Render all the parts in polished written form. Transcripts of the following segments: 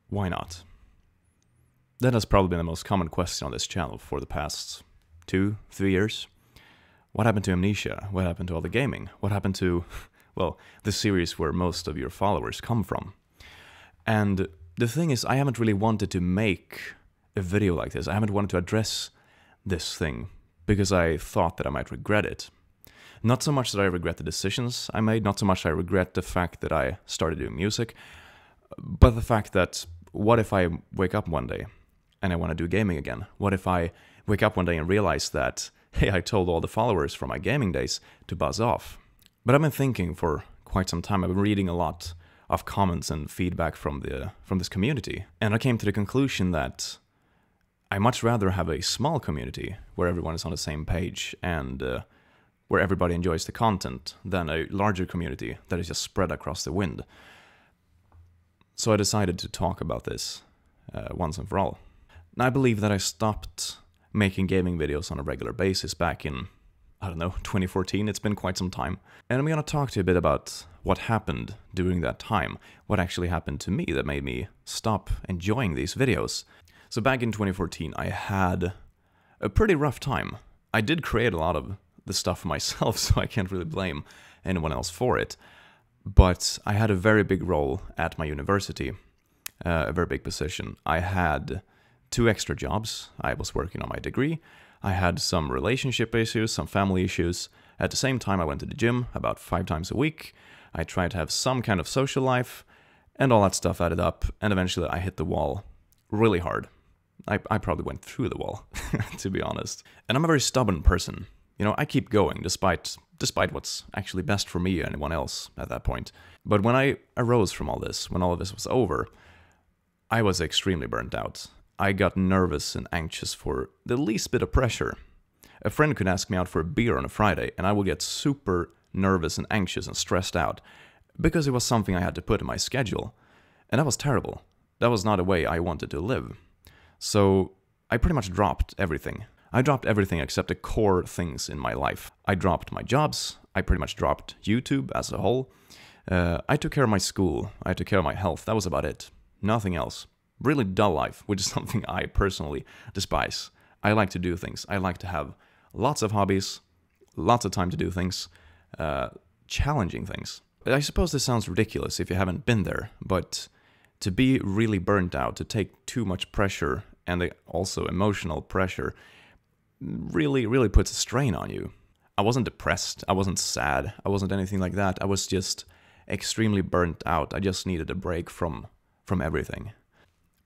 Why not? That has probably been the most common question on this channel for the past 2-3 years. What happened to Amnesia? What happened to all the gaming? What happened to, well, the series where most of your followers come from? And the thing is, I haven't really wanted to make a video like this. I haven't wanted to address this thing because I thought that I might regret it. Not so much that I regret the decisions I made, not so much I regret the fact that I started doing music, but the fact that what if I wake up one day and I want to do gaming again? What if I wake up one day and realize that, hey, I told all the followers from my gaming days to buzz off? But I've been thinking for quite some time. I've been reading a lot of comments and feedback from this community, and I came to the conclusion that I much rather have a small community where everyone is on the same page and where everybody enjoys the content than a larger community that is just spread across the wind. So I decided to talk about this once and for all. Now, I believe that I stopped making gaming videos on a regular basis back in, I don't know, 2014. It's been quite some time. And I'm going to talk to you a bit about what happened during that time, what actually happened to me that made me stop enjoying these videos. So back in 2014, I had a pretty rough time. I did create a lot of the stuff myself, so I can't really blame anyone else for it. But I had a very big role at my university, a very big position. I had 2 extra jobs. I was working on my degree. I had some relationship issues, some family issues. At the same time, I went to the gym about 5 times a week. I tried to have some kind of social life, and all that stuff added up, and eventually I hit the wall really hard. I probably went through the wall, to be honest. And I'm a very stubborn person. You know, I keep going despite what's actually best for me or anyone else at that point. But when I arose from all this, when all of this was over, I was extremely burnt out. I got nervous and anxious for the least bit of pressure. A friend could ask me out for a beer on a Friday, and I would get super nervous and anxious and stressed out because it was something I had to put in my schedule. And that was terrible. That was not a way I wanted to live. So I pretty much dropped everything. I dropped everything except the core things in my life. I dropped my jobs. I pretty much dropped YouTube as a whole. I took care of my school. I took care of my health. That was about it. Nothing else. Really dull life, which is something I personally despise. I like to do things. I like to have lots of hobbies, lots of time to do things, challenging things. I suppose this sounds ridiculous if you haven't been there, but to be really burnt out, to take too much pressure and also emotional pressure, really puts a strain on you. I wasn't depressed, I wasn't sad, I wasn't anything like that. I was just extremely burnt out. I just needed a break from everything.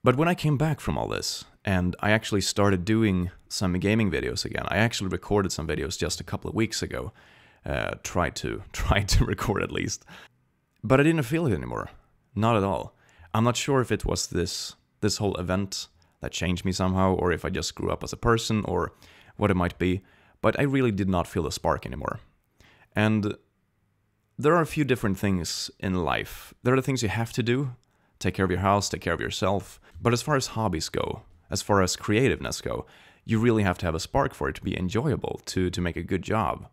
But when I came back from all this, and I actually started doing some gaming videos again, I actually recorded some videos just a couple of weeks ago, tried to record at least, but I didn't feel it anymore, not at all. I'm not sure if it was this whole event that changed me somehow, or if I just grew up as a person, or what it might be, but I really did not feel the spark anymore. And there are a few different things in life. There are the things you have to do, take care of your house, take care of yourself, but as far as hobbies go, as far as creativeness go, you really have to have a spark for it to be enjoyable, to make a good job.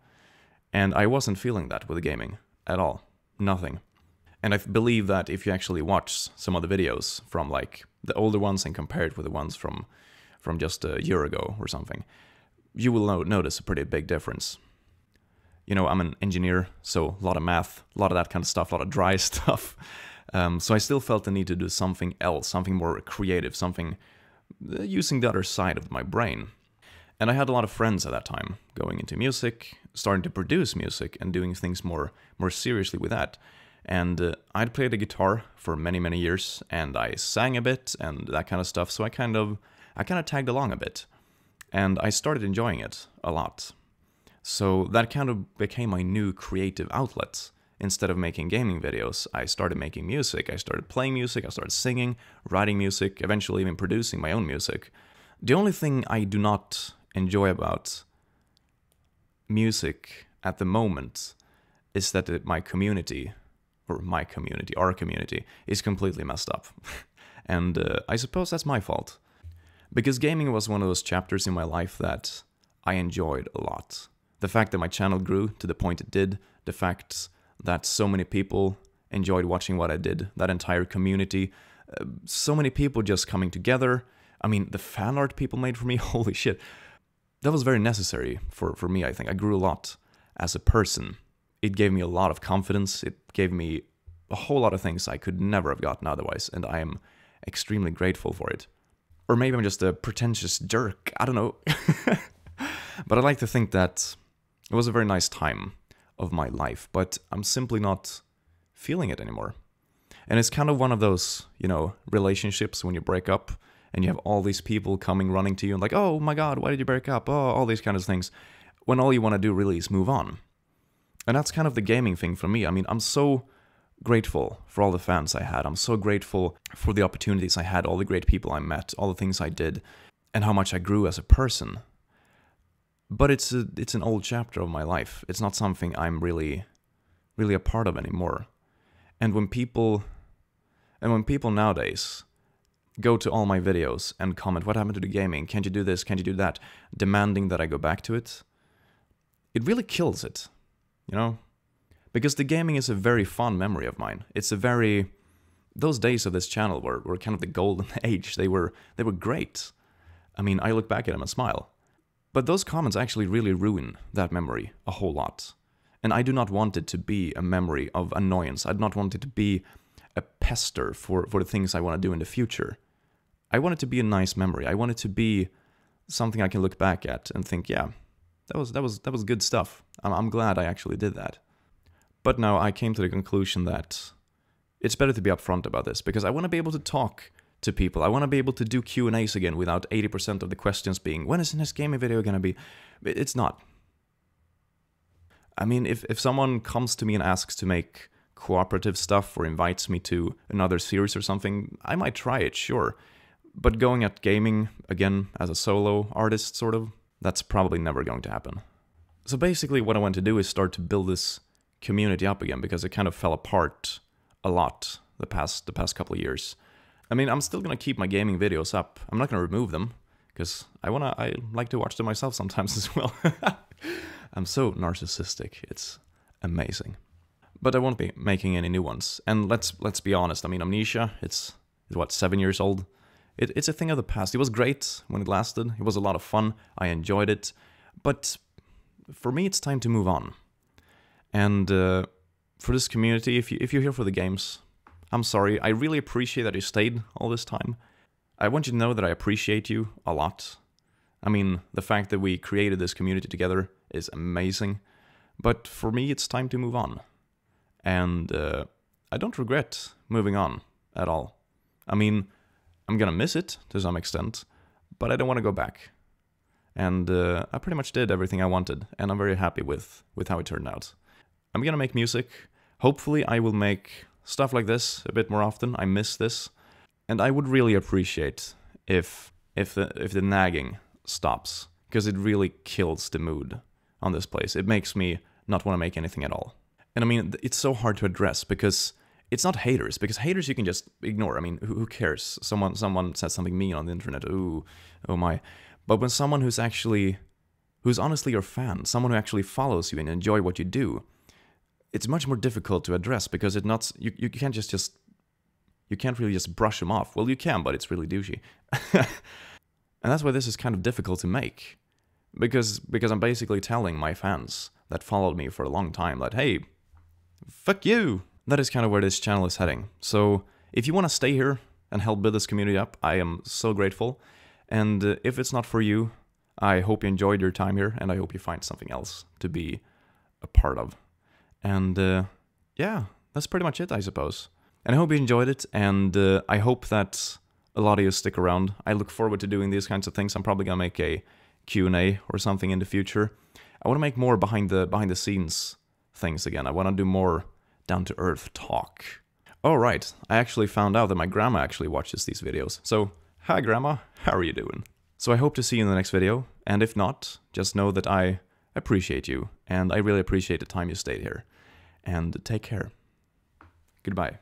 And I wasn't feeling that with the gaming at all. Nothing. And I believe that if you actually watch some of the videos from like the older ones and compare it with the ones from just a year ago or something, you will notice a pretty big difference. You know, I'm an engineer, so a lot of math, a lot of that kind of stuff, a lot of dry stuff. So I still felt the need to do something else, something more creative, something using the other side of my brain. And I had a lot of friends at that time going into music, starting to produce music and doing things more seriously with that. And I'd played the guitar for many years, and I sang a bit and that kind of stuff, so I kind of tagged along a bit. And I started enjoying it a lot. So that kind of became my new creative outlet. Instead of making gaming videos, I started making music. I started playing music, I started singing, writing music, eventually even producing my own music. The only thing I do not enjoy about music at the moment is that our community, is completely messed up. And I suppose that's my fault. Because gaming was one of those chapters in my life that I enjoyed a lot. The fact that my channel grew to the point it did, the fact that so many people enjoyed watching what I did, that entire community, So many people just coming together. I mean, the fan art people made for me, holy shit. That was very necessary for me, I think. I grew a lot as a person. It gave me a lot of confidence. It gave me a whole lot of things I could never have gotten otherwise, and I am extremely grateful for it. Or maybe I'm just a pretentious jerk, I don't know. But I like to think that it was a very nice time of my life, but I'm simply not feeling it anymore. And it's kind of one of those, relationships when you break up and you have all these people coming running to you and like, oh my god, why did you break up? Oh, all these kind of things. When all you want to do really is move on. And that's kind of the gaming thing for me. I mean, I'm so grateful for all the fans I had. I'm so grateful for the opportunities I had, all the great people I met, all the things I did, and how much I grew as a person. But it's an old chapter of my life. It's not something I'm really a part of anymore. And when people nowadays go to all my videos and comment, what happened to the gaming? Can't you do this? Can't you do that? Demanding that I go back to it. It really kills it, Because the gaming is a very fond memory of mine. Those days of this channel were kind of the golden age. They were great. I mean, I look back at them and smile. But those comments actually really ruin that memory a whole lot. And I do not want it to be a memory of annoyance. I do not want it to be a pester for the things I want to do in the future. I want it to be a nice memory. I want it to be something I can look back at and think, yeah, that was good stuff. I'm glad I actually did that. But now I came to the conclusion that it's better to be upfront about this, because I want to be able to talk to people. I want to be able to do Q&As again without 80% of the questions being, when is the next gaming video going to be? It's not. I mean, if someone comes to me and asks to make cooperative stuff or invites me to another series or something, I might try it, sure. But going at gaming, again, as a solo artist, sort of, that's probably never going to happen. So basically what I want to do is start to build this community up again, because it kind of fell apart a lot the past couple of years. I mean, I'm still gonna keep my gaming videos up. I'm not gonna remove them, because I like to watch them myself sometimes as well. I'm so narcissistic, it's amazing. But I won't be making any new ones. And let's be honest, I mean, Amnesia, it's what, 7 years old? It's a thing of the past. It was great when it lasted. It was a lot of fun. I enjoyed it. But for me, it's time to move on. And for this community, if you're here for the games, I'm sorry. I really appreciate that you stayed all this time. I want you to know that I appreciate you a lot. I mean, the fact that we created this community together is amazing. But for me, it's time to move on. And I don't regret moving on at all. I mean, I'm gonna miss it to some extent, but I don't want to go back. And I pretty much did everything I wanted, and I'm very happy with how it turned out. I'm gonna make music. Hopefully I will make stuff like this a bit more often. I miss this. And I would really appreciate if the nagging stops, because it really kills the mood on this place. It makes me not want to make anything at all. And I mean, it's so hard to address, because it's not haters, because haters you can just ignore. I mean, who cares? Someone says something mean on the internet. Ooh, oh my. But when someone who's honestly your fan, someone who actually follows you and enjoy what you do, it's much more difficult to address, because you can't you can't really just brush them off. Well, you can, but it's really douchey. And that's why this is kind of difficult to make, because I'm basically telling my fans that followed me for a long time that, hey, fuck you. That is kind of where this channel is heading. So if you want to stay here and help build this community up, I am so grateful. And if it's not for you, I hope you enjoyed your time here, and I hope you find something else to be a part of. And yeah, that's pretty much it, I suppose. And I hope you enjoyed it, and I hope that a lot of you stick around. I look forward to doing these kinds of things. I'm probably gonna make a Q&A or something in the future. I want to make more behind the scenes things again. I want to do more down-to-earth talk. Oh, right. I actually found out that my grandma actually watches these videos. So, hi grandma, how are you doing? So I hope to see you in the next video, and if not, just know that I appreciate you, and I really appreciate the time you stayed here. And take care. Goodbye.